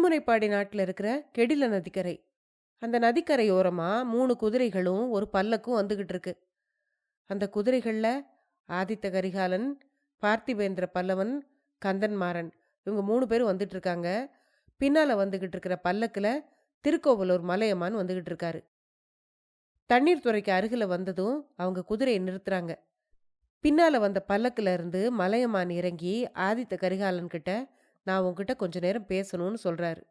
திருமுனைப்பாடி நாட்டில் இருக்கிற கெடில நதிக்கரை. அந்த நதிக்கரையோரமா 3 குதிரைகளும் ஒரு பல்லக்கும் வந்துகிட்டு இருக்கு. அந்த குதிரைகள்ல ஆதித்த கரிகாலன், பார்த்திபேந்திர பல்லவன், கந்தன்மாறன் இவங்க 3 பேரும் வந்துட்டு இருக்காங்க. பின்னால வந்துகிட்டு இருக்கிற பல்லக்குல திருக்கோவலூர் மலையமான் வந்துகிட்டு இருக்காரு. தண்ணீர் துறைக்கு அருகில வந்ததும் அவங்க குதிரையை நிறுத்துறாங்க. பின்னால வந்த பல்லக்குல இருந்து மலையமான் இறங்கி ஆதித்த கரிகாலன் கிட்ட, நான் உன்கிட்ட கொஞ்ச நேரம் பேசணும்னு சொல்றாரு.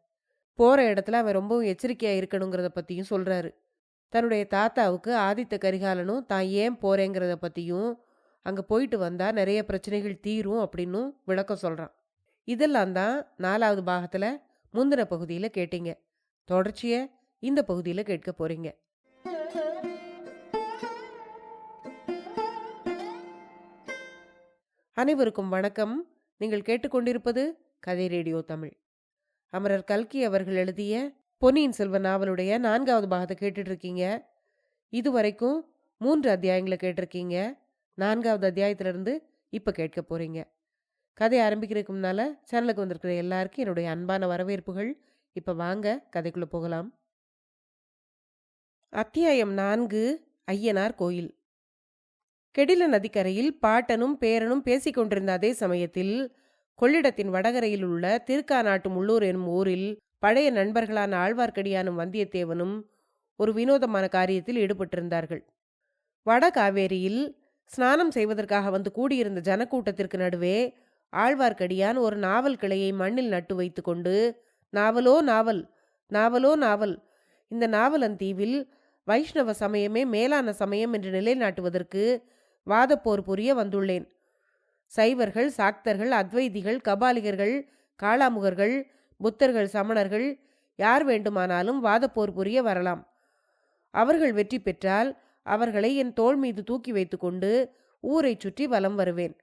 போற இடத்துல அவன் ரொம்பவும் எச்சரிக்கையா இருக்கணுங்கிறத பத்தியும் சொல்றாரு. தன்னுடைய தாத்தாவுக்கு ஆதித்த கரிகாலனும் தான் ஏன் போறேங்கிறத பத்தியும், அங்க போயிட்டு வந்தா நிறைய பிரச்சனைகள் தீரும் அப்படின்னும் விளக்கம் சொல்றான். இதெல்லாம் தான் 4வது பாகத்துல முந்தின பகுதியில கேட்டீங்க. தொடர்ச்சிய இந்த பகுதியில கேட்க போறீங்க. அனைவருக்கும் வணக்கம். நீங்கள் கேட்டுக்கொண்டிருப்பது கதை ரேடியோ தமிழ். அமரர் கல்கி அவர்கள் எழுதிய பொன்னியின் செல்வன் நாவலுடைய 4வது பாகத்தை கேட்டுட்டு இருக்கீங்க. இதுவரைக்கும் 3 அத்தியாயங்களை கேட்டிருக்கீங்க. 4வது அத்தியாயத்திலிருந்து இப்ப கேட்க போறீங்க. கதை ஆரம்பிக்கிறதுக்கு முன்னால சேனலுக்கு வந்திருக்கிற எல்லாருக்கும் என்னுடைய அன்பான வரவேற்புகள். இப்ப வாங்க கதைக்குள்ள போகலாம். அத்தியாயம் 4, ஐயனார் கோயில். கெடில நதிக்கரையில் பாட்டனும் பேரனும் பேசிக் கொண்டிருந்த அதே சமயத்தில் கொள்ளிடத்தின் வடகரையில் உள்ள திருக்காநாட்டு முள்ளூர் எனும் ஊரில் பழைய நண்பர்களான ஆழ்வார்க்கடியானும் வந்தியத்தேவனும் ஒரு வினோதமான காரியத்தில் ஈடுபட்டிருந்தார்கள். வட காவேரியில் ஸ்நானம் செய்வதற்காக வந்து கூடியிருந்த ஜனக்கூட்டத்திற்கு நடுவே ஆழ்வார்க்கடியான் ஒரு நாவல் கிளையை மண்ணில் நட்டு வைத்து கொண்டு, நாவலோ நாவல், நாவலோ நாவல், இந்த நாவலந்தீவில் வைஷ்ணவ சமயமே மேலான சமயம் என்று நிலைநாட்டுவதற்கு வாதப்போர் புரிய வந்துள்ளேன். சைவர்கள், சாக்தர்கள், அத்வைதிகள், கபாலிகர்கள், காளாமுகர்கள், புத்தர்கள், சமணர்கள் யார் வேண்டுமானாலும் வாதப்போர் புரிய வரலாம். அவர்கள் வெற்றி பெற்றால் அவர்களை என் தோள் மீது தூக்கி வைத்து கொண்டு ஊரை சுற்றி வலம் வருவேன்.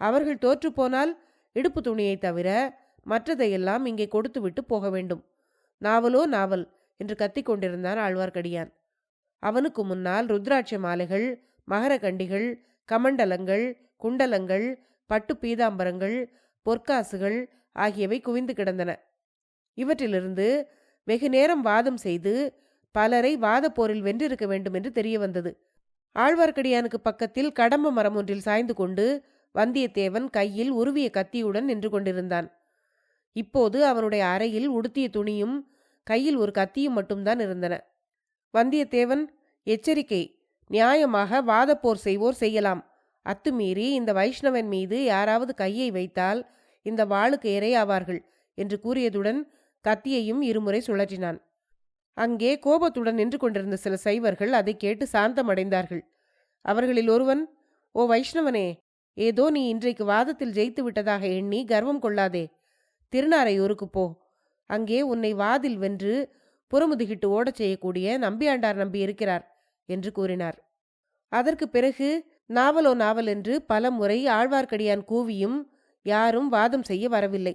அவர்கள் தோற்றுப்போனால் இடுப்பு துணியை தவிர மற்றதையெல்லாம் இங்கே கொடுத்துவிட்டு போக வேண்டும். நாவலோ நாவல் என்று கத்திக்கொண்டிருந்தான் ஆழ்வார்க்கடியான். அவனுக்கு முன்னால் ருத்ராட்ச மாலைகள், மகரகண்டிகள், கமண்டலங்கள், குண்டலங்கள், பட்டு பீதாம்பரங்கள், பொற்காசுகள் ஆகியவை குவிந்து கிடந்தன. இவற்றிலிருந்து வெகு நேரம் வாதம் செய்து பலரை வாதப்போரில் வென்றிருக்க வேண்டும் என்று தெரிய வந்தது. ஆழ்வார்க்கடியானுக்கு பக்கத்தில் கடம்ப மரம் ஒன்றில் சாய்ந்து கொண்டு வந்தியத்தேவன் கையில் உருவிய கத்தியுடன் நின்று கொண்டிருந்தான். இப்போது அவனுடைய அறையில் உடுத்திய துணியும் கையில் ஒரு கத்தியும் மட்டும்தான் இருந்தன. வந்தியத்தேவன், எச்சரிக்கை, நியாயமாக வாதப்போர் செய்வோர் செய்யலாம். அத்துமீறி இந்த வைஷ்ணவன் மீது யாராவது கையை வைத்தால் இந்த வாளுக்கு இரையாவார்கள் என்று கூறியதுடன் கத்தியையும் இருமுறை சுழற்றினான். அங்கே கோபத்துடன் நின்று கொண்டிருந்த சில சைவர்கள் அதை கேட்டு சாந்தமடைந்தார்கள். அவர்களில் ஒருவன், ஓ வைஷ்ணவனே, ஏதோ நீ இன்றைக்கு வாதத்தில் ஜெயித்து விட்டதாக எண்ணி கர்வம் கொள்ளாதே. திருநாரையூருக்கு போ. அங்கே உன்னை வாதில் வென்று புறமுதுகிட்டு ஓடச் செய்யக்கூடிய நம்பியாண்டார் நம்பி இருக்கிறார் என்று கூறினார். அதற்கு பிறகு நாவலோ நாவல் என்று பல முறை ஆழ்வார்க்கடியான் கூவியும் யாரும் வாதம் செய்ய வரவில்லை.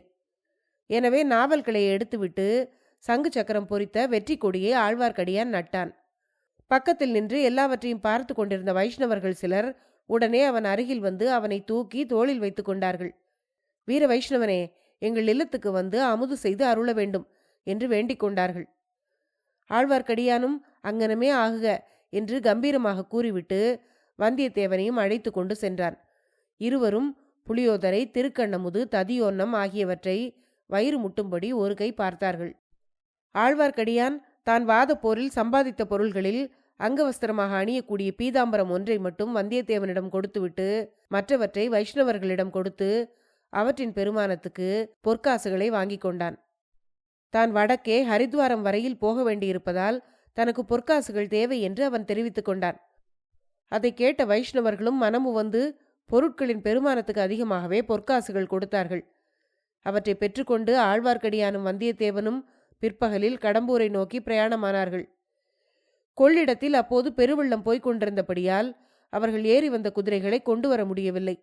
எனவே நாவல் கிளையை எடுத்துவிட்டு சங்கு சக்கரம் பொறித்த வெற்றி கொடியை ஆழ்வார்க்கடியான் நட்டான். பக்கத்தில் நின்று எல்லாவற்றையும் பார்த்து கொண்டிருந்த வைஷ்ணவர்கள் சிலர் உடனே அவன் அருகில் வந்து அவனை தூக்கி தோளில் வைத்து கொண்டார்கள். வீர வைஷ்ணவனே, எங்கள் இல்லத்துக்கு வந்து அமுது செய்து அருள வேண்டும் என்று வேண்டிக் கொண்டார்கள். ஆழ்வார்க்கடியானும் அங்கனமே ஆகுக என்று கம்பீரமாக கூறிவிட்டு வந்தியத்தேவனையும் அழைத்து கொண்டு சென்றான். இருவரும் புளியோதரை, திருக்கண்ணமுது, ததியோன்னம் ஆகியவற்றை வயிறு முட்டும்படி ஒரு கை பார்த்தார்கள். ஆழ்வார்க்கடியான் தான் வாதப்போரில் சம்பாதித்த பொருள்களில் அங்கவஸ்திரமாக அணியக்கூடிய பீதாம்பரம் ஒன்றை மட்டும் வந்தியத்தேவனிடம் கொடுத்துவிட்டு மற்றவற்றை வைஷ்ணவர்களிடம் கொடுத்து அவற்றின் பெருமானத்துக்கு பொற்காசுகளை வாங்கி கொண்டான். தான் வடக்கே ஹரித்வாரம் வரையில் போக வேண்டியிருப்பதால் தனக்கு பொற்காசுகள் தேவை என்று அவன் தெரிவித்து கொண்டான். அதை கேட்ட வைஷ்ணவர்களும் மனமு வந்து பொருட்களின் பெருமானத்துக்கு அதிகமாகவே பொற்காசுகள் கொடுத்தார்கள். அவற்றை பெற்றுக்கொண்டு ஆழ்வார்க்கடியானும் வந்தியத்தேவனும் பிற்பகலில் கடம்பூரை நோக்கி பிரயாணமானார்கள். கொள்ளிடத்தில் அப்போது பெருவெள்ளம் போய்க் கொண்டிருந்தபடியால் அவர்கள் ஏறி வந்த குதிரைகளை கொண்டு வர முடியவில்லை.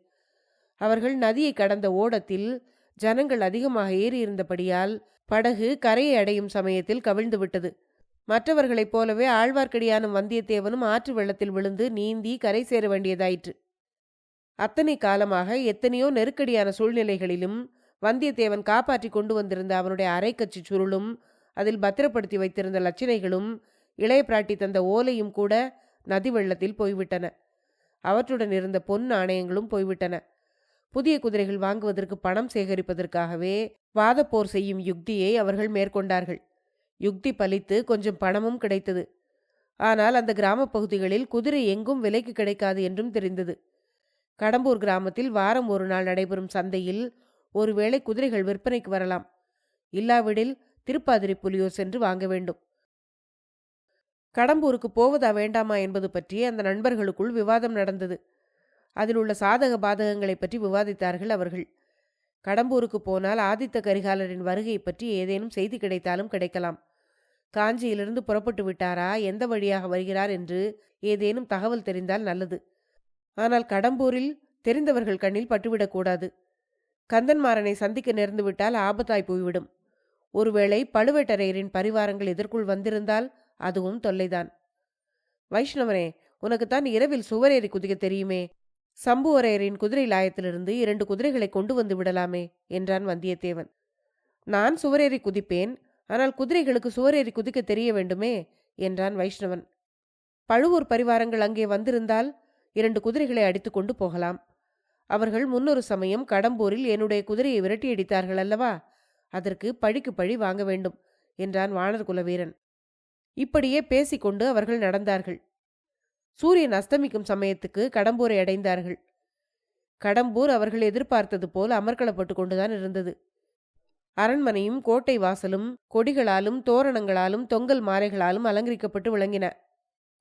அவர்கள் நதியை கடந்த ஓடத்தில் ஜனங்கள் அதிகமாக ஏறியிருந்தபடியால் படகு கரையை அடையும் சமயத்தில் கவிழ்ந்து விட்டது. மற்றவர்களைப் போலவே ஆழ்வார்க்கடியானும் வந்தியத்தேவனும் ஆற்று வெள்ளத்தில் விழுந்து நீந்தி கரை சேர வேண்டியதாயிற்று. அத்தனை காலமாக எத்தனையோ நெருக்கடியான சூழ்நிலைகளிலும் வந்தியத்தேவன் காப்பாற்றி கொண்டு வந்திருந்த அவனுடைய அரைக்கச்சி சுருளும் அதில் பத்திரப்படுத்தி வைத்திருந்த லட்சணைகளும் இளைய பிராட்டி தந்த ஓலையும் கூட நதி வெள்ளத்தில் போய்விட்டன. அவற்றுடன் இருந்த பொன் நாணயங்களும் போய்விட்டன. புதிய குதிரைகள் வாங்குவதற்கு பணம் சேகரிப்பதற்காகவே வாதப்போர் செய்யும் யுக்தியை அவர்கள் மேற்கொண்டார்கள். யுக்தி பலித்து கொஞ்சம் பணமும் கிடைத்தது. ஆனால் அந்த கிராம பகுதிகளில் குதிரை எங்கும் விலைக்கு கிடைக்காது என்றும் தெரிந்தது. கடம்பூர் கிராமத்தில் வாரம் ஒரு நாள் நடைபெறும் சந்தையில் ஒருவேளை குதிரைகள் விற்பனைக்கு வரலாம். இல்லாவிடில் திருப்பாதிரி புலியோ சென்று வாங்க வேண்டும். கடம்பூருக்கு போவதா வேண்டாமா என்பது பற்றி அந்த நண்பர்களுக்குள் விவாதம் நடந்தது. அதில் உள்ள சாதக பாதகங்களை பற்றி விவாதித்தார்கள் அவர்கள். கடம்பூருக்கு போனால் ஆதித்த கரிகாலரின் வருகை பற்றி ஏதேனும் செய்தி கிடைத்தாலும் கிடைக்கலாம். காஞ்சியிலிருந்து புறப்பட்டு விட்டாரா, எந்த வழியாக வருகிறார் என்று ஏதேனும் தகவல் தெரிந்தால் நல்லது. ஆனால் கடம்பூரில் தெரிந்தவர்கள் கண்ணில் பட்டுவிடக்கூடாது. கந்தன்மாறனை சந்திக்க நேர்ந்துவிட்டால் ஆபத்தாய் போய்விடும். ஒருவேளை பழுவேட்டரையரின் பரிவாரங்கள் இதற்குள் வந்திருந்தால் அதுவும் தொல்லைதான். வைஷ்ணவனே, உனக்குத்தான் இரவில் சுவரேறி குதிக்க தெரியுமே. சம்புவரையரின் குதிரை லாயத்திலிருந்து 2 குதிரைகளை கொண்டு வந்து விடலாமே என்றான் வந்தியத்தேவன். நான் சுவரேறி குதிப்பேன், ஆனால் குதிரைகளுக்கு சுவரேறி குதிக்க தெரிய வேண்டுமே என்றான் வைஷ்ணவன். பழுவூர் பரிவாரங்கள் அங்கே வந்திருந்தால் 2 குதிரைகளை அடித்து கொண்டு போகலாம். அவர்கள் முன்னொரு சமயம் கடம்பூரில் என்னுடைய குதிரையை விரட்டியடித்தார்கள் அல்லவா, அதற்கு பழிக்கு பழி வாங்க வேண்டும் என்றான் வானர் குலவீரன். இப்படியே பேசிக்கொண்டு அவர்கள் நடந்தார்கள். சூரியன் அஸ்தமிக்கும் சமயத்துக்கு கடம்பூரை அடைந்தார்கள். கடம்பூர் அவர்கள் எதிர்பார்த்தது போல் அமர்க்களப்பட்டு கொண்டுதான் இருந்தது. அரண்மனையும் கோட்டை வாசலும் கொடிகளாலும் தோரணங்களாலும் தொங்கல் மாலைகளாலும் அலங்கரிக்கப்பட்டு விளங்கின.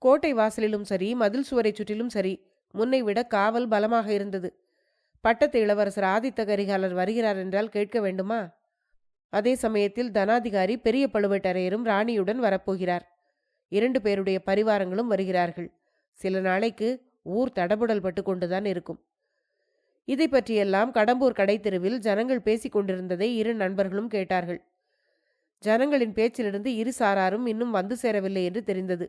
கோட்டை வாசலிலும் சரி, மதில் சுவரை சுற்றிலும் சரி, முன்னை விட காவல் பலமாக இருந்தது. பட்டத்து இளவரசர் ஆதித்த கரிகாலர் வருகிறார் என்றால் கேட்க வேண்டுமா? அதே சமயத்தில் தனாதிகாரி பெரிய பழுவேட்டரையரும் ராணியுடன் வரப்போகிறார். 2 பேருடைய பரிவாரங்களும் வருகிறார்கள். சில நாளைக்கு ஊர் தடபுடல் பட்டு கொண்டுதான் இருக்கும். இதை பற்றியெல்லாம் கடம்பூர் கடைத்தெருவில் ஜனங்கள் பேசிக் கொண்டிருந்ததை 2 நண்பர்களும் கேட்டார்கள். ஜனங்களின் பேச்சிலிருந்து இரு சாராரும் இன்னும் வந்து சேரவில்லை என்று தெரிந்தது.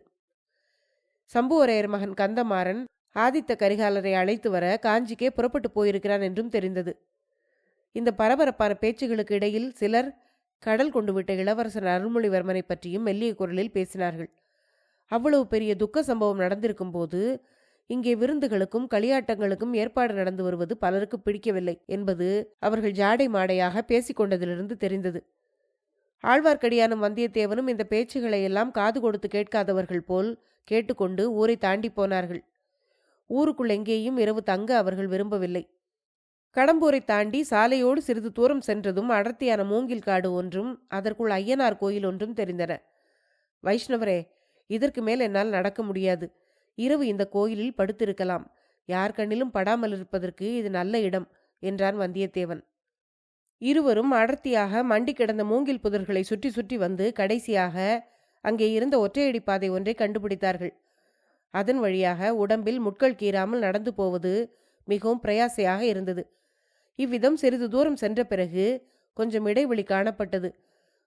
சம்புவரையர் மகன் கந்தமாறன் ஆதித்த கரிகாலரை அழைத்து வர காஞ்சிக்கே புறப்பட்டு போயிருக்கிறான் என்றும் தெரிந்தது. இந்த பரபரப்பான பேச்சுகளுக்கு இடையில் சிலர் கடல் கொண்டு விட்ட இளவரசர் அருள்மொழிவர்மனை பற்றியும் மெல்லிய குரலில் பேசினார்கள். அவ்வளவு பெரிய துக்க சம்பவம் நடந்திருக்கும் போது இங்கே விருந்துகளுக்கும் களியாட்டங்களுக்கும் ஏற்பாடு நடந்து வருவது பலருக்கு பிடிக்கவில்லை என்பது அவர்கள் ஜாடை மாடையாக பேசிக்கொண்டதிலிருந்து தெரிந்தது. ஆழ்வார்க்கடியானும் வந்தியத்தேவனும் இந்த பேச்சுகளை எல்லாம் காது கொடுத்து கேட்காதவர்கள் போல் கேட்டுக்கொண்டு ஊரை தாண்டி போனார்கள். ஊருக்குள் எங்கேயும் இரவு தங்க அவர்கள் விரும்பவில்லை. கடம்பூரை தாண்டி சாலையோடு சிறிது தூரம் சென்றதும் அடர்த்தியான மூங்கில் காடு ஒன்றும் அதற்குள் ஐயனார் கோயில் ஒன்றும் தெரிந்தன. வைஷ்ணவரே, இதற்கு மேல் என்னால் நடக்க முடியாது. இரவு இந்த கோயிலில் படுத்திருக்கலாம். யார் கண்ணிலும் படாமல் இருப்பதற்கு இது நல்ல இடம் என்றான் வந்தியத்தேவன். இருவரும் அடர்த்தியாக மண்டி கிடந்த மூங்கில் புதர்களை சுற்றி சுற்றி வந்து கடைசியாக அங்கே இருந்த ஒற்றையடி பாதை ஒன்றை கண்டுபிடித்தார்கள். அதன் வழியாக உடம்பில் முட்கள் கீறாமல் நடந்து போவது மிகவும் பிரயாசையாக இருந்தது. இவ்விதம் சிறிது தூரம் சென்ற பிறகு கொஞ்சம் இடைவெளி காணப்பட்டது.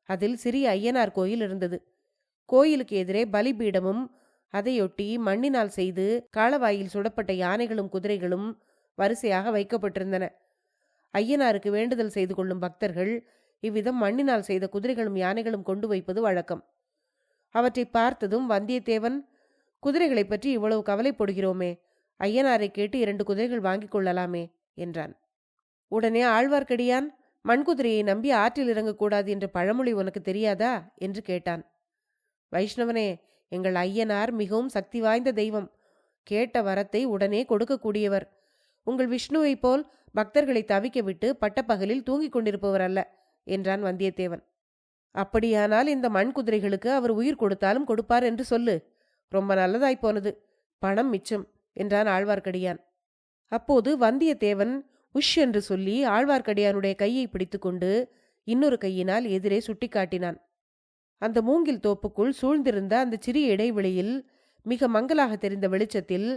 அதில் சிறிய ஐயனார் கோயில் இருந்தது. கோயிலுக்கு எதிரே பலிபீடமும் அதையொட்டி மண்ணினால் செய்து காலவாயில் சுடப்பட்ட யானைகளும் குதிரைகளும் வரிசையாக வைக்கப்பட்டிருந்தன. ஐயனாருக்கு வேண்டுதல் செய்து கொள்ளும் பக்தர்கள் இவ்விதம் மண்ணினால் செய்த குதிரைகளும் யானைகளும் கொண்டு வைப்பது வழக்கம். அவற்றை பார்த்ததும் வந்தியத்தேவன், குதிரைகளை பற்றி இவ்வளவு கவலைப்படுகிறோமே, ஐயனாரை கேட்டு 2 குதிரைகள் வாங்கிக் கொள்ளலாமே என்றான். உடனே ஆழ்வார்க்கடியான், மண்குதிரையை நம்பி ஆற்றில் இறங்கக்கூடாது என்ற பழமொழி உனக்கு தெரியாதா என்று கேட்டான். வைஷ்ணவனே, எங்கள் ஐயனார் மிகவும் சக்தி வாய்ந்த தெய்வம். கேட்ட வரத்தை உடனே கொடுக்கக்கூடியவர். உங்கள் விஷ்ணுவை போல் பக்தர்களை தவிக்க விட்டு பட்டப்பகலில் தூங்கிக் கொண்டிருப்பவர் அல்ல என்றான் வந்தியத்தேவன். அப்படியானால் இந்த மண் குதிரைகளுக்கு அவர் உயிர் கொடுத்தாலும் கொடுப்பார் என்று சொல்லு. ரொம்ப நல்லதாய்ப்போனது. பணம் மிச்சம் என்றான் ஆழ்வார்க்கடியான். அப்போது வந்தியத்தேவன் உஷ் என்று சொல்லி ஆழ்வார்க்கடியானுடைய கையை பிடித்துக்கொண்டு இன்னொரு கையினால் எதிரே சுட்டிக்காட்டினான். அந்த மூங்கில் தோப்புக்குள் சூழ்ந்திருந்த அந்த சிறிய இடைவெளியில் மிக மங்கலாக தெரிந்த வெளிச்சத்தில்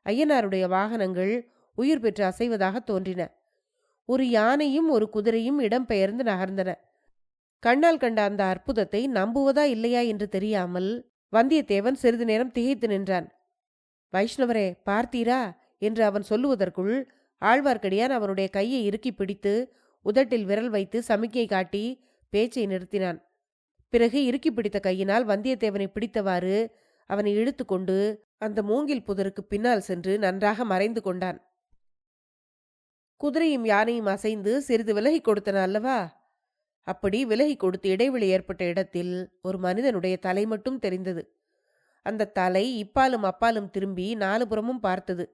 ஐயனாருடைய வாகனங்கள் உயிர் பெற்று அசைவதாக தோன்றின. ஒரு யானையும் ஒரு குதிரையும் இடம்பெயர்ந்து நகர்ந்தன. கண்ணால் கண்ட அந்த அற்புதத்தை நம்புவதா இல்லையா என்று தெரியாமல் வந்தியத்தேவன் சிறிது நேரம் திகைத்து நின்றான். வைஷ்ணவரே, பார்த்தீரா என்று அவன் சொல்லுவதற்குள் ஆழ்வார்க்கடியான் அவனுடைய கையை இறுக்கி பிடித்து உதட்டில் விரல் வைத்து சமிக்ஞை காட்டி பேச்சை நிறுத்தினான். பிறகு இறுக்கி பிடித்த கையினால் வந்தியத்தேவனை பிடித்தவாறு அவனை இழுத்து கொண்டு அந்த மூங்கில் புதருக்கு பின்னால் சென்று நன்றாக மறைந்து கொண்டான். குதிரையும் யானையும் அசைந்து சிறிது விலகி கொடுத்தன அல்லவா? அப்படி விலகி கொடுத்து இடைவெளி ஏற்பட்ட இடத்தில் ஒரு மனிதனுடைய தலை மட்டும் தெரிந்தது. அந்த தலை இப்பாலும் அப்பாலும் திரும்பி நாலுபுறமும் பார்த்தது.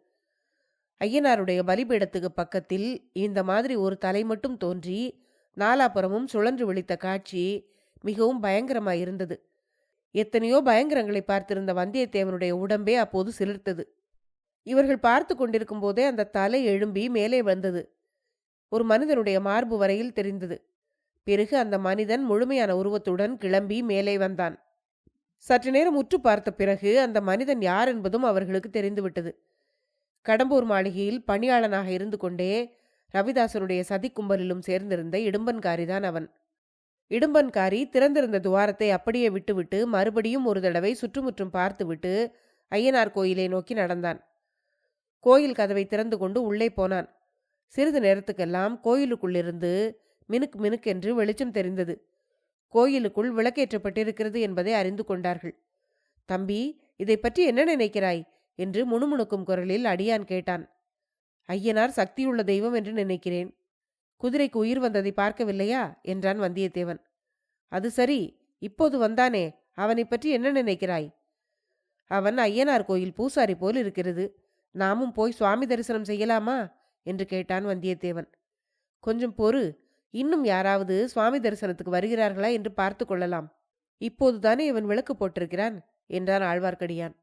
ஐயனாருடைய பலிபீடத்துக்கு பக்கத்தில் இந்த மாதிரி ஒரு தலை மட்டும் தோன்றி நாலாபுறமும் சுழன்று விழித்த காட்சி மிகவும் பயங்கரமாயிருந்தது. எத்தனையோ பயங்கரங்களை பார்த்திருந்த வந்தியத்தேவனுடைய உடம்பே அப்போது சிலிர்த்தது. இவர்கள் பார்த்து கொண்டிருக்கும் போதே அந்த தலை எழும்பி மேலே வந்தது. ஒரு மனிதனுடைய மார்பு வரையில் தெரிந்தது. பிறகு அந்த மனிதன் முழுமையான உருவத்துடன் கிளம்பி மேலே வந்தான். சற்று நேரம் உற்று பார்த்த பிறகு அந்த மனிதன் யார் என்பதும் அவர்களுக்கு தெரிந்துவிட்டது. கடம்பூர் மாளிகையில் பணியாளனாக இருந்து கொண்டே ரவிதாசனுடைய சதிக்கும்பலிலும் சேர்ந்திருந்த இடும்பன்காரிதான் அவன். இடும்பன்காரி திறந்திருந்த துவாரத்தை அப்படியே விட்டுவிட்டு மறுபடியும் ஒரு தடவை சுற்றுமுற்றும் பார்த்துவிட்டு ஐயனார் கோயிலை நோக்கி நடந்தான். கோயில் கதவை திறந்து கொண்டு உள்ளே போனான். சிறிது நேரத்துக்கெல்லாம் கோயிலுக்குள்ளிருந்து மினுக் மினுக்கென்று வெளிச்சம் தெரிந்தது. கோயிலுக்குள் விளக்கேற்றப்பட்டிருக்கிறது என்பதை அறிந்து கொண்டார்கள். தம்பி, இதை பற்றி என்ன நினைக்கிறாய் என்று முணுமுணுக்கும் குரலில் அடியான் கேட்டான். ஐயனார் சக்தியுள்ள தெய்வம் என்று நினைக்கிறேன். குதிரைக்கு உயிர் வந்ததை பார்க்கவில்லையா என்றான் வந்தியத்தேவன். அது சரி, இப்போது வந்தானே, அவனை பற்றி என்ன நினைக்கிறாய்? அவன் ஐயனார் கோயில் பூசாரி போல் இருக்கிறது. நாமும் போய் சுவாமி தரிசனம் செய்யலாமா என்று கேட்டான் வந்தியத்தேவன். கொஞ்சம் பொறு, இன்னும் யாராவது சுவாமி தரிசனத்துக்கு வருகிறார்களா என்று பார்த்து கொள்ளலாம். இப்போதுதானே இவன் விளக்கு போட்டிருக்கிறான் என்றான் ஆழ்வார்க்கடியான்.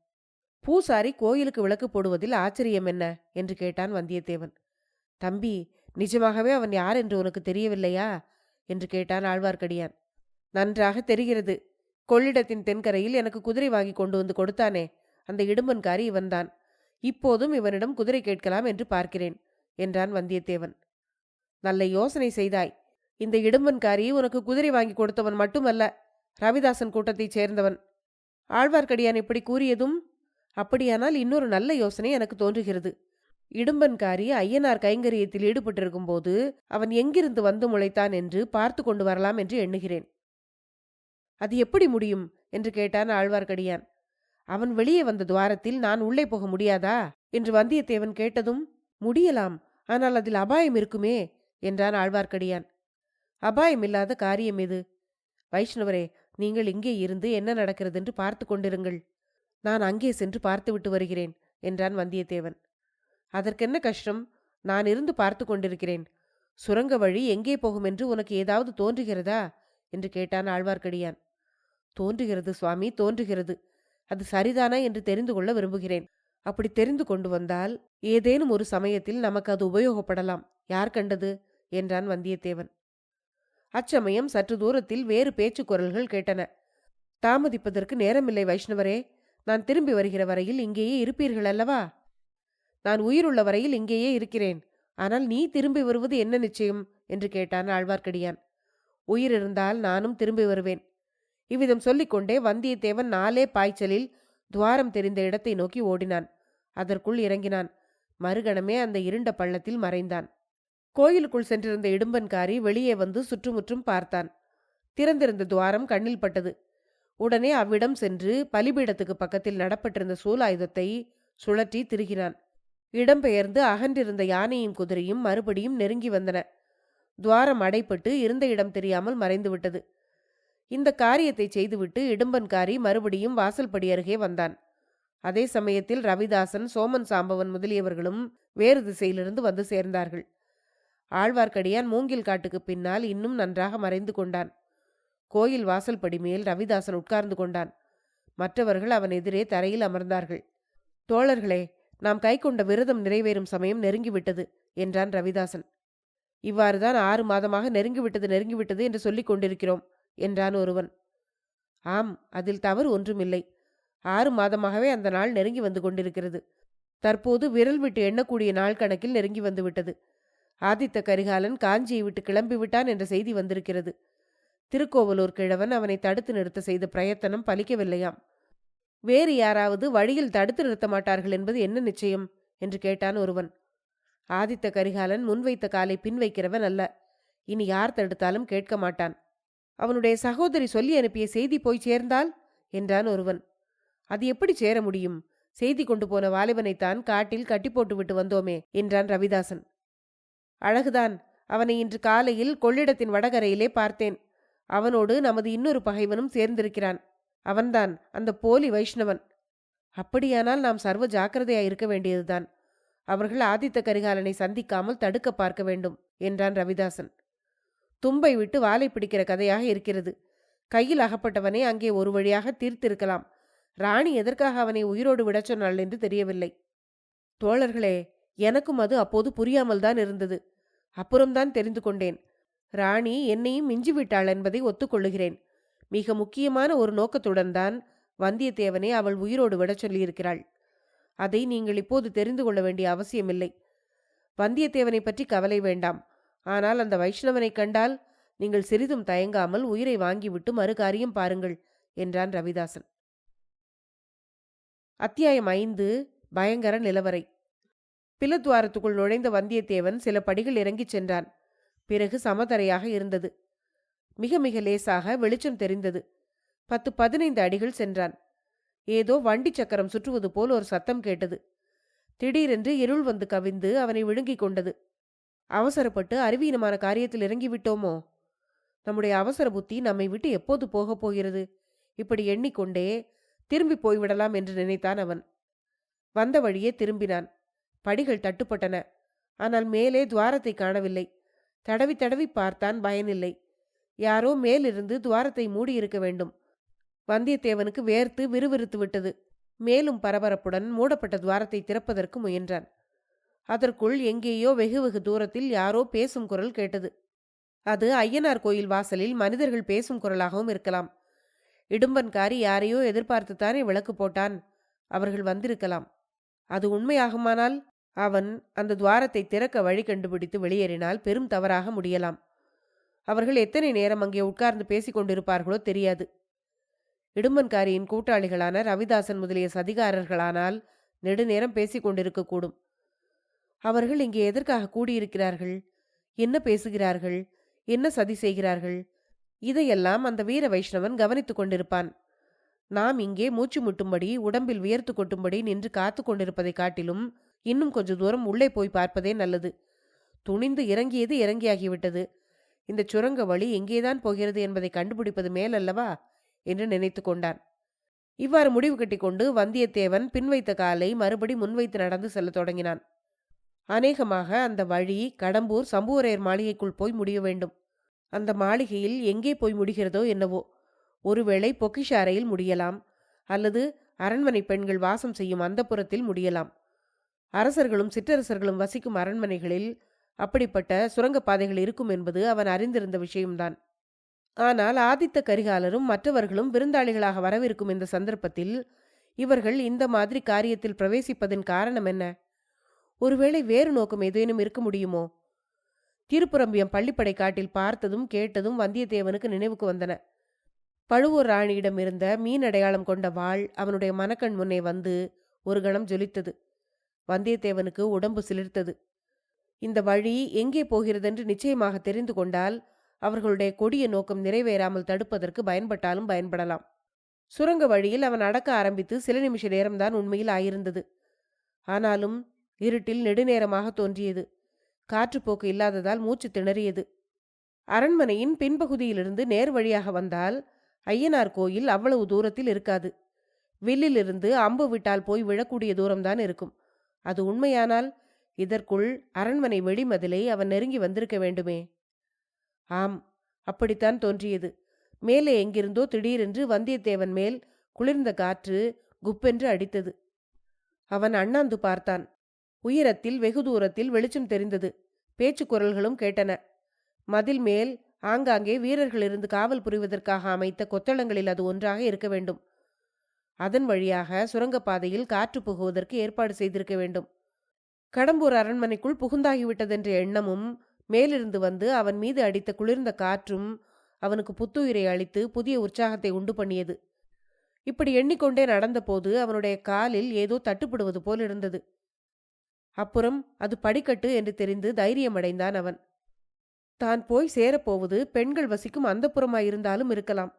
பூசாரி கோயிலுக்கு விளக்கு போடுவதில் ஆச்சரியம் என்ன என்று கேட்டான் வந்தியத்தேவன். தம்பி, நிஜமாகவே அவன் யார் என்று உனக்கு தெரியவில்லையா என்று கேட்டான் ஆழ்வார்க்கடியான். நன்றாக தெரிகிறது. கொள்ளிடத்தின் தென்கரையில் எனக்கு குதிரை வாங்கி கொண்டு வந்து கொடுத்தானே, அந்த இடும்பன்காரி இவன்தான். இப்போதும் இவனிடம் குதிரை கேட்கலாம் என்று பார்க்கிறேன் என்றான் வந்தியத்தேவன். நல்ல யோசனை செய்தாய். இந்த இடும்பன்காரி உனக்கு குதிரை வாங்கி கொடுத்தவன் மட்டுமல்ல, ரவிதாசன் கூட்டத்தைச் சேர்ந்தவன். ஆழ்வார்க்கடியான் இப்படி கூறியதும், அப்படியானால் இன்னொரு நல்ல யோசனை எனக்கு தோன்றுகிறது. இடும்பன்காரி ஐயனார் கைங்கரியத்தில் ஈடுபட்டிருக்கும் போது அவன் எங்கிருந்து வந்து முளைத்தான் என்று பார்த்து கொண்டு வரலாம் என்று எண்ணுகிறேன். அது எப்படி முடியும் என்று கேட்டான் ஆழ்வார்க்கடியான். அவன் வெளியே வந்த துவாரத்தில் நான் உள்ளே போக முடியாதா என்று வந்தியத்தேவன் கேட்டதும், முடியலாம், ஆனால் அதில் அபாயம் இருக்குமே என்றான் ஆழ்வார்க்கடியான். அபாயம் இல்லாத காரியம் எது? வைஷ்ணவரே, நீங்கள் இங்கே இருந்து என்ன நடக்கிறது என்று பார்த்து கொண்டிருங்கள். நான் அங்கே சென்று பார்த்துவிட்டு வருகிறேன் என்றான் வந்தியத்தேவன். அதற்கென்ன கஷ்டம்? நான் இருந்து பார்த்து கொண்டிருக்கிறேன். சுரங்க வழி எங்கே போகும் என்று உனக்கு ஏதாவது தோன்றுகிறதா என்று கேட்டான் ஆழ்வார்க்கடியான். தோன்றுகிறது சுவாமி, தோன்றுகிறது. அது சரிதானா என்று தெரிந்து கொள்ள விரும்புகிறேன். அப்படி தெரிந்து கொண்டு வந்தால் ஏதேனும் ஒரு சமயத்தில் நமக்கு அது உபயோகப்படலாம். யார் கண்டது என்றான் வந்தியத்தேவன். அச்சமயம் சற்று தூரத்தில் வேறு பேச்சு குரல்கள் கேட்டன. தாமதிப்பதற்கு நேரமில்லை வைஷ்ணவரே, நான் திரும்பி வருகிற வரையில் இங்கேயே இருப்பீர்கள் அல்லவா? நான் உயிருள்ள வரையில் இங்கேயே இருக்கிறேன். ஆனால் நீ திரும்பி வருவது என்ன நிச்சயம் என்று கேட்டான் ஆழ்வார்க்கடியான். உயிர் இருந்தால் நானும் திரும்பி வருவேன். இவ்விதம் சொல்லிக்கொண்டே வந்தியத்தேவன் 4 பாய்ச்சலில் துவாரம் தெரிந்த இடத்தை நோக்கி ஓடினான். அதற்குள் இறங்கினான். மறுகணமே அந்த இருண்ட பள்ளத்தில் மறைந்தான். கோயிலுக்குள் சென்றிருந்த இடும்பன்காரி வெளியே வந்து சுற்றுமுற்றும் பார்த்தான். திறந்திருந்த துவாரம் கண்ணில் பட்டது. உடனே அவ்விடம் சென்று பலிபீடத்துக்கு பக்கத்தில் நடப்பட்டிருந்த சூலாயுதத்தை சுழற்றி திருகினான். இடம்பெயர்ந்து அகன்றிருந்த யானையும் குதிரையும் மறுபடியும் நெருங்கி வந்தன. துவாரம் அடைப்பட்டு இருந்த இடம் தெரியாமல் மறைந்துவிட்டது. இந்த காரியத்தை செய்துவிட்டு இடும்பன்காரி மறுபடியும் வாசல்படி அருகே வந்தான். அதே சமயத்தில் ரவிதாசன், சோமன் சாம்பவன் முதலியவர்களும் வேறு திசையிலிருந்து வந்து சேர்ந்தார்கள். ஆழ்வார்க்கடியான் மூங்கில் காட்டுக்கு பின்னால் இன்னும் நன்றாக மறைந்து கொண்டான். கோயில் வாசல்படி மேல் ரவிதாசன் உட்கார்ந்து கொண்டான். மற்றவர்கள் அவன் எதிரே தரையில் அமர்ந்தார்கள். தோழர்களே, நாம் கை கொண்ட விரதம் நிறைவேறும் சமயம் நெருங்கிவிட்டது என்றான் ரவிதாசன். இவ்வாறுதான் 6 மாதமாக நெருங்கிவிட்டது என்று சொல்லிக் கொண்டிருக்கிறோம் என்றான் ஒருவன். ஆம், அதில் தவறு ஒன்றுமில்லை. 6 மாதமாகவே அந்த நாள் நெருங்கி வந்து கொண்டிருக்கிறது. தற்போது விரல் விட்டு எண்ணக்கூடிய நாள் கணக்கில் நெருங்கி வந்துவிட்டது. ஆதித்த கரிகாலன் காஞ்சியை விட்டு கிளம்பிவிட்டான் என்ற செய்தி வந்திருக்கிறது. திருக்கோவலூர் கிழவன் அவனை தடுத்து நிறுத்த செய்த பிரயத்தனம் பலிக்கவில்லையாம். வேறு யாராவது வழியில் தடுத்து நிறுத்த மாட்டார்கள் என்பது என்ன நிச்சயம் என்று கேட்டான் ஒருவன். ஆதித்த கரிகாலன் முன்வைத்த காலை பின் வைக்கிறவன் அல்ல. இனி யார் தடுத்தாலும் கேட்க மாட்டான். அவனுடைய சகோதரி சொல்லி அனுப்பிய செய்தி போய் சேர்ந்தால் என்றான் ஒருவன். அது எப்படி சேர முடியும்? செய்தி கொண்டு போன வாலிபனைத்தான் காட்டில் கட்டி போட்டு விட்டு வந்தோமே என்றான் ரவிதாசன். அழகுதான். அவனை இன்று காலையில் கொள்ளிடத்தின் வடகரையிலே பார்த்தேன். அவனோடு நமது இன்னொரு பகைவனும் சேர்ந்திருக்கிறான். அவன்தான் அந்த போலி வைஷ்ணவன். அப்படியானால் நாம் சர்வ ஜாக்கிரதையாயிருக்க வேண்டியதுதான். அவர்கள் ஆதித்த கரிகாலனை சந்திக்காமல் தடுக்க பார்க்க வேண்டும் என்றான் ரவிதாசன். தும்பை விட்டு வாலை பிடிக்கிற கதையாக இருக்கிறது. கையில் அகப்பட்டவனை அங்கே ஒரு வழியாக தீர்த்திருக்கலாம். ராணி எதற்காக அவனை உயிரோடு விடச் சொன்னாள் என்று தெரியவில்லை. தோழர்களே, எனக்கும் அது அப்போது புரியாமல் தான் இருந்தது. அப்புறம்தான் தெரிந்து கொண்டேன். ராணி என்னையும் மிஞ்சிவிட்டாள் என்பதை ஒத்துக்கொள்ளுகிறேன். மிக முக்கியமான ஒரு நோக்கத்துடன் தான் வந்தியத்தேவனை அவள் உயிரோடு விடச் சொல்லியிருக்கிறாள். அதை நீங்கள் இப்போது தெரிந்து கொள்ள வேண்டிய அவசியமில்லை. வந்தியத்தேவனை பற்றி கவலை வேண்டாம். ஆனால் அந்த வைஷ்ணவனை கண்டால் நீங்கள் சிறிதும் தயங்காமல் உயிரை வாங்கிவிட்டு மறுகாரியம் பாருங்கள் என்றான் ரவிதாசன். அத்தியாயம் 5. பயங்கர நிலவரை. பிலத்வாரத்துக்குள் நுழைந்த வந்தியத்தேவன் சில படிகள் இறங்கிச் சென்றான். பிறகு சமதரையாக இருந்தது. மிக மிக லேசாக வெளிச்சம் தெரிந்தது. 10-15 அடிகள் சென்றான். ஏதோ வண்டி சக்கரம் சுற்றுவது போல் ஒரு சத்தம் கேட்டது. திடீரென்று இருள் வந்து கவிந்து அவனை விழுங்கிக் கொண்டது. அவசரப்பட்டு அறிவீனமான காரியத்தில் இறங்கிவிட்டோமோ? நம்முடைய அவசர புத்தி நம்மை விட்டு எப்போது போகப் போகிறது? இப்படி எண்ணிக்கொண்டே திரும்பி போய்விடலாம் என்று நினைத்தான் அவன். வந்த வழியே திரும்பினான். படிகள் தட்டுப்பட்டன. ஆனால் மேலே துவாரத்தை காணவில்லை. தடவி தடவி பார்த்தான். பயனில்லை. யாரோ மேலிருந்து துவாரத்தை மூடியிருக்க வேண்டும். வந்தியத்தேவனுக்கு வேர்த்து விறுவிறுத்து விட்டது. மேலும் பரபரப்புடன் மூடப்பட்ட துவாரத்தை திறப்பதற்கு முயன்றான். அதற்குள் எங்கேயோ வெகு வெகு தூரத்தில் யாரோ பேசும் குரல் கேட்டது. அது ஐயனார் கோயில் வாசலில் மனிதர்கள் பேசும் குரலாகவும் இருக்கலாம். இடும்பன்காரி யாரையோ எதிர்பார்த்துத்தானே விளக்கு போட்டான். அவர்கள் வந்திருக்கலாம். அது உண்மையாகுமானால் அவன் அந்த துவாரத்தை திறக்க வழி கண்டுபிடித்து வெளியேறினால் பெரும் தவறாக முடியலாம். அவர்கள் எத்தனை நேரம் அங்கே உட்கார்ந்து பேசிக் கொண்டிருப்பார்களோ தெரியாது. இடும்பன்காரியின் கூட்டாளிகளான ரவிதாசன் முதலிய சதிகாரர்களானால் நெடுநேரம் பேசிக் கொண்டிருக்கக்கூடும். அவர்கள் இங்கே எதற்காக கூடியிருக்கிறார்கள்? என்ன பேசுகிறார்கள்? என்ன சதி செய்கிறார்கள்? இதையெல்லாம் அந்த வீர வைஷ்ணவன் கவனித்துக் கொண்டிருப்பான். நாம் இங்கே மூச்சு முட்டும்படி உடம்பில் வியர்த்து கொட்டும்படி நின்று காத்து கொண்டிருப்பதை காட்டிலும் இன்னும் கொஞ்ச தூரம் உள்ளே போய் பார்ப்பதே நல்லது. துணிந்து இறங்கியது இறங்கியாகிவிட்டது. இந்த சுரங்க வழி எங்கேதான் போகிறது என்பதை கண்டுபிடிப்பது மேலல்லவா என்று நினைத்து கொண்டான். இவ்வாறு முடிவு கட்டிக்கொண்டு வந்தியத்தேவன் பின்வைத்த காலை மறுபடி முன்வைத்து நடந்து செல்ல தொடங்கினான். அநேகமாக அந்த வழி கடம்பூர் சம்புவரையர் மாளிகைக்குள் போய் முடிய வேண்டும். அந்த மாளிகையில் எங்கே போய் முடிகிறதோ என்னவோ. ஒருவேளை பொக்கிஷ அறையில் முடியலாம், அல்லது அரண்மனை பெண்கள் வாசம் செய்யும் அந்தப்புறத்தில் முடியலாம். அரசர்களும் சிற்றரசர்களும் வசிக்கும் அரண்மனைகளில் அப்படிப்பட்ட சுரங்கப்பாதைகள் இருக்கும் என்பது அவன் அறிந்திருந்த விஷயம்தான். ஆனால் ஆதித்த கரிகாலரும் மற்றவர்களும் விருந்தாளிகளாக வரவிருக்கும் இந்த சந்தர்ப்பத்தில் இவர்கள் இந்த மாதிரி காரியத்தில் பிரவேசிப்பதன் காரணம் என்ன? ஒருவேளை வேறு நோக்கம் ஏதேனும் இருக்க முடியுமோ? திருப்புரம்பியம் பள்ளிப்படை காட்டில் பார்த்ததும் கேட்டதும் வந்தியத்தேவனுக்கு நினைவுக்கு வந்தன. பழுவூர் ராணியிடம் இருந்த மீன் அடையாளம் கொண்ட வாள் அவனுடைய மனக்கண் முன்னே வந்து ஒரு கணம் ஜொலித்தது. வந்தியத்தேவனுக்கு உடம்பு சிலிர்த்தது. இந்த வழி எங்கே போகிறதென்று நிச்சயமாக தெரிந்து கொண்டால் அவர்களுடைய கொடிய நோக்கம் நிறைவேறாமல் தடுப்பதற்கு பயன்பட்டாலும் பயன்படலாம். சுரங்க வழியில் அவன் அடக்க ஆரம்பித்து சில நிமிஷ நேரம்தான் உண்மையில் ஆயிருந்தது. ஆனாலும் இருட்டில் நெடுநேரமாக தோன்றியது. காற்றுப்போக்கு இல்லாததால் மூச்சு திணறியது. அரண்மனையின் பின்பகுதியிலிருந்து நேர் வழியாக வந்தால் ஐயனார் கோயில் அவ்வளவு தூரத்தில் இருக்காது. வில்லிலிருந்து அம்பு விட்டால் போய் விழக்கூடிய தூரம்தான் இருக்கும். அது உண்மையானால் இதற்குள் அரண்மனை வெளிமதிலை அவன் நெருங்கி வந்திருக்க வேண்டுமே. ஆம், அப்படித்தான் தோன்றியது. மேலே எங்கிருந்தோ திடீரென்று வந்தியத்தேவன் மேல் குளிர்ந்த காற்று குப்பென்று அடித்தது. அவன் அண்ணாந்து பார்த்தான். உயரத்தில் வெகு தூரத்தில் வெளிச்சம் தெரிந்தது. பேச்சு குரல்களும் கேட்டன. மதில் மேல் ஆங்காங்கே வீரர்கள் இருந்து காவல் புரிவதற்காக அமைத்த கொத்தளங்களில் அது ஒன்றாக இருக்க வேண்டும். அதன் வழியாக சுரங்கப்பாதையில் காற்று புகுவதற்கு ஏற்பாடு செய்திருக்க வேண்டும். கடம்பூர் அரண்மனைக்குள் புகுந்தாகிவிட்டதென்ற எண்ணமும் மேலிருந்து வந்து அவன் மீது அடித்த குளிர்ந்த காற்றும் அவனுக்கு புத்துயிரை அளித்து புதிய உற்சாகத்தை உண்டு பண்ணியது. இப்படி எண்ணிக்கொண்டே நடந்தபோது அவனுடைய காலில் ஏதோ தட்டுப்படுவது போல் இருந்தது. அப்புறம் அது படிக்கட்டு என்று தெரிந்து தைரியமடைந்தான் அவன். தான் போய் சேரப்போவது பெண்கள் வசிக்கும் அந்தப்புறமாயிருந்தாலும் இருக்கலாம்.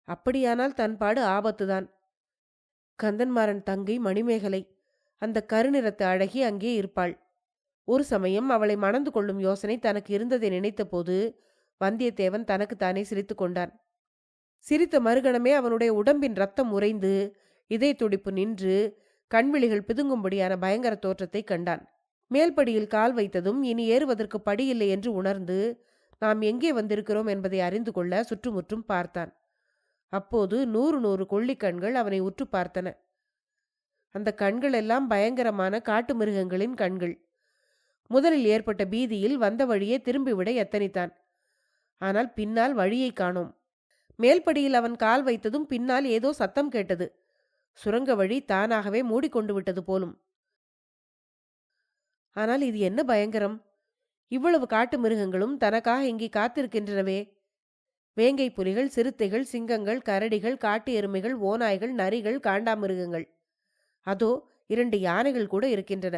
அப்படியானால் தன் பாடு ஆபத்துதான். கந்தன்மாறன் தங்கை மணிமேகலை, அந்த கருநிறத்து அழகி அங்கே இருப்பாள். ஒரு சமயம் அவளை மணந்து கொள்ளும் யோசனை தனக்கு இருந்ததை நினைத்தபோது வந்தியத்தேவன் தனக்குத்தானே சிரித்து கொண்டான். சிரித்த மறுகணமே அவனுடைய உடம்பின் ரத்தம் உறைந்து இதய துடிப்பு நின்று கண்விழிகள் பிதுங்கும்படியான பயங்கர தோற்றத்தை கண்டான். மேல்படியில் கால் வைத்ததும் இனி ஏறுவதற்கு படியில்லை என்று உணர்ந்து நாம் எங்கே வந்திருக்கிறோம் என்பதை அறிந்து கொள்ள சுற்றுமுற்றும் பார்த்தான். அப்போது 100 கொள்ளிக்கண்கள் அவனை உற்று பார்த்தன. அந்த கண்கள் எல்லாம் பயங்கரமான காட்டு மிருகங்களின் கண்கள். முதலில் ஏற்பட்ட பீதியில் வந்த வழியே திரும்பிவிட எத்தனித்தான். ஆனால் பின்னால் வழியை காணோம். மேல்படியில் அவன் கால் வைத்ததும் பின்னால் ஏதோ சத்தம் கேட்டது. சுரங்க வழி தானாகவே மூடிக்கொண்டு விட்டது போலும். ஆனால் இது என்ன பயங்கரம்! இவ்வளவு காட்டு மிருகங்களும் தனக்காக இங்கே காத்திருக்கின்றனவே. வேங்கை புலிகள், சிறுத்தைகள், சிங்கங்கள், கரடிகள், காட்டு எருமைகள், ஓநாய்கள், நரிகள், காண்டாமிருகங்கள், அதோ 2 யானைகள் கூட இருக்கின்றன.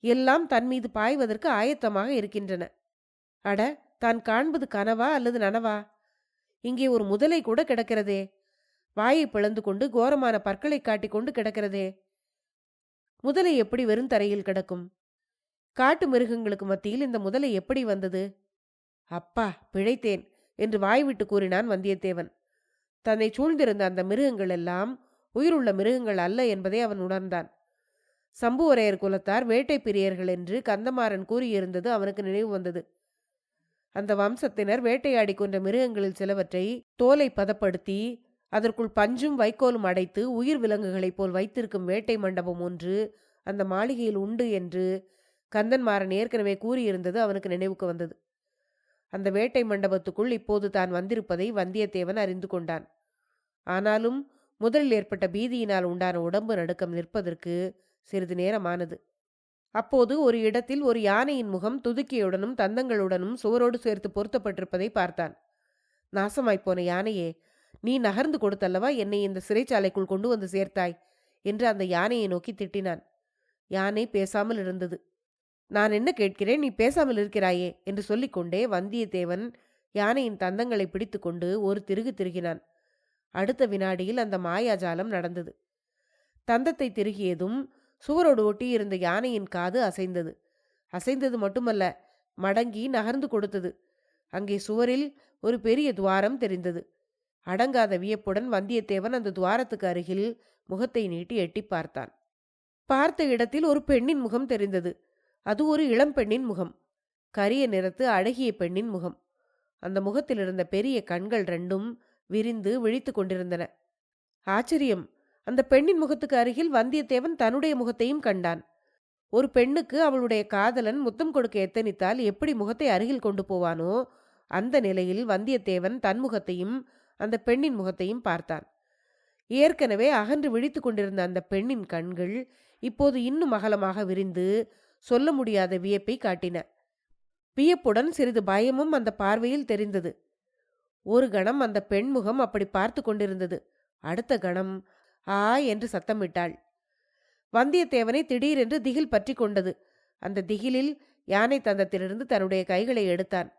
எல்லாம் தன் மீது பாய்வதற்கு ஆயத்தமாக இருக்கின்றன. அட, தான் காண்பது கனவா அல்லது நனவா? இங்கே ஒரு முதலை கூட கிடக்கிறதே. வாயை பிளந்து கொண்டு கோரமான பற்களை காட்டிக்கொண்டு கிடக்கிறதே. முதலை எப்படி வெறும் தரையில் கிடக்கும்? காட்டு மிருகங்களுக்கு மத்தியில் இந்த முதலை எப்படி வந்தது? அப்பா, பிழைத்தேன் என்று வாய்விட்டு கூறினான் வந்தியத்தேவன். தன்னை சூழ்ந்திருந்த அந்த மிருகங்கள் எல்லாம் உயிருள்ள மிருகங்கள் அல்ல என்பதை அவன் உணர்ந்தான். சம்புவரையர் குலத்தார் வேட்டை பிரியர்கள் என்று கந்தமாறன் கூறியிருந்தது அவனுக்கு நினைவு வந்தது. அந்த வம்சத்தினர் வேட்டையாடி கொன்ற மிருகங்களில் சிலவற்றை தோலை பதப்படுத்தி அதற்குள் பஞ்சும் வைக்கோலும் அடைத்து உயிர் விலங்குகளைப் போல் வைத்திருக்கும் வேட்டை மண்டபம் ஒன்று அந்த மாளிகையில் உண்டு என்று கந்தன்மாறன் ஏற்கனவே கூறியிருந்தது அவனுக்கு நினைவுக்கு வந்தது. அந்த வேட்டை மண்டபத்துக்குள் இப்போது தான் வந்திருப்பதை வந்தியத்தேவன் அறிந்து கொண்டான். ஆனாலும் முதலில் ஏற்பட்ட பீதியினால் உண்டான உடம்பு நடுக்கம் நிற்பதற்கு சிறிது நேரமானது. அப்போது ஒரு இடத்தில் ஒரு யானையின் முகம் துதுக்கியுடனும் தந்தங்களுடனும் சுவரோடு சேர்த்து பொருத்தப்பட்டிருப்பதை பார்த்தான். நாசமாய்ப்போன யானையே, நீ நகர்ந்து கொடுத்தல்லவா என்னை இந்த சிறைச்சாலைக்குள் கொண்டு வந்து சேர்த்தாய் என்று அந்த யானையை நோக்கி திட்டினான். யானை பேசாமல் இருந்தது. நான் என்ன கேட்கிறேன், நீ பேசாமல் இருக்கிறாயே என்று சொல்லிக்கொண்டே வந்தியத்தேவன் யானையின் தந்தங்களை பிடித்து கொண்டு ஒரு திருகு திருகினான். அடுத்த வினாடியில் அந்த மாயாஜாலம் நடந்தது. தந்தத்தை திருகியதும் சுவரோடு ஒட்டியிருந்த யானையின் காது அசைந்தது. அசைந்தது மட்டுமல்ல, மடங்கி நகர்ந்து கொடுத்தது. அங்கே சுவரில் ஒரு பெரிய துவாரம் தெரிந்தது. அடங்காத வியப்புடன் வந்தியத்தேவன் அந்த துவாரத்துக்கு அருகில் முகத்தை நீட்டி எட்டி பார்த்தான். பார்த்த இடத்தில் ஒரு பெண்ணின் முகம் தெரிந்தது. அது ஒரு இளம் பெண்ணின் முகம். கரிய நிறத்து அழகிய பெண்ணின் முகம். அந்த முகத்தில் இருந்த பெரிய கண்கள் 2ம் விரிந்து விழித்து கொண்டிருந்தன. ஆச்சரியம்! அந்த பெண்ணின் முகத்துக்கு அருகில் வந்தியத்தேவன் தன்னுடைய முகத்தையும் கண்டான். ஒரு பெண்ணுக்கு அவளுடைய காதலன் முத்தம் கொடுக்க எத்தனித்தால் எப்படி முகத்தை அருகில் கொண்டு போவானோ அந்த நிலையில் வந்தியத்தேவன் தன் முகத்தையும் அந்த பெண்ணின் முகத்தையும் பார்த்தான். ஏற்கனவே அகன்று விழித்து கொண்டிருந்த அந்த பெண்ணின் கண்கள் இப்போது இன்னும் அகலமாக விரிந்து சொல்ல முடியாத வியப்பை காட்டின. வியப்புடன் சிறிது பயமும் அந்த பார்வையில் தெரிந்தது. ஒரு கணம் அந்த பெண்முகம் அப்படி பார்த்து கொண்டிருந்தது. அடுத்த கணம் ஆ என்று சத்தமிட்டாள். வந்தியத்தேவனை திடீரென்று திகில் பற்றி கொண்டது. அந்த திகிலில் யானை தந்தத்திலிருந்து தன்னுடைய கைகளை எடுத்தான்.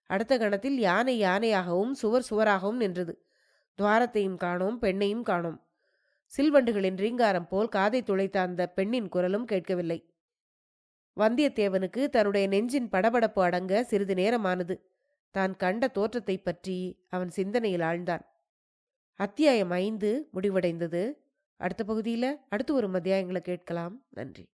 அடுத்த கணத்தில் யானை யானையாகவும் சுவர் சுவராகவும் நின்றது. துவாரத்தையும் காணோம், பெண்ணையும் காணோம். சில்வண்டுகளின் ரீங்காரம் போல் காதை துளைத்த அந்த பெண்ணின் குரலும் கேட்கவில்லை. வந்தியத்தேவனுக்கு தன்னுடைய நெஞ்சின் படபடப்பு அடங்க சிறிது நேரமானது. தான் கண்ட தோற்றத்தை பற்றி அவன் சிந்தனையில் ஆழ்ந்தான். அத்தியாயம் 5 முடிவடைந்தது. அடுத்த பகுதியில் அடுத்து வரும் அத்தியாயங்களை கேட்கலாம். நன்றி.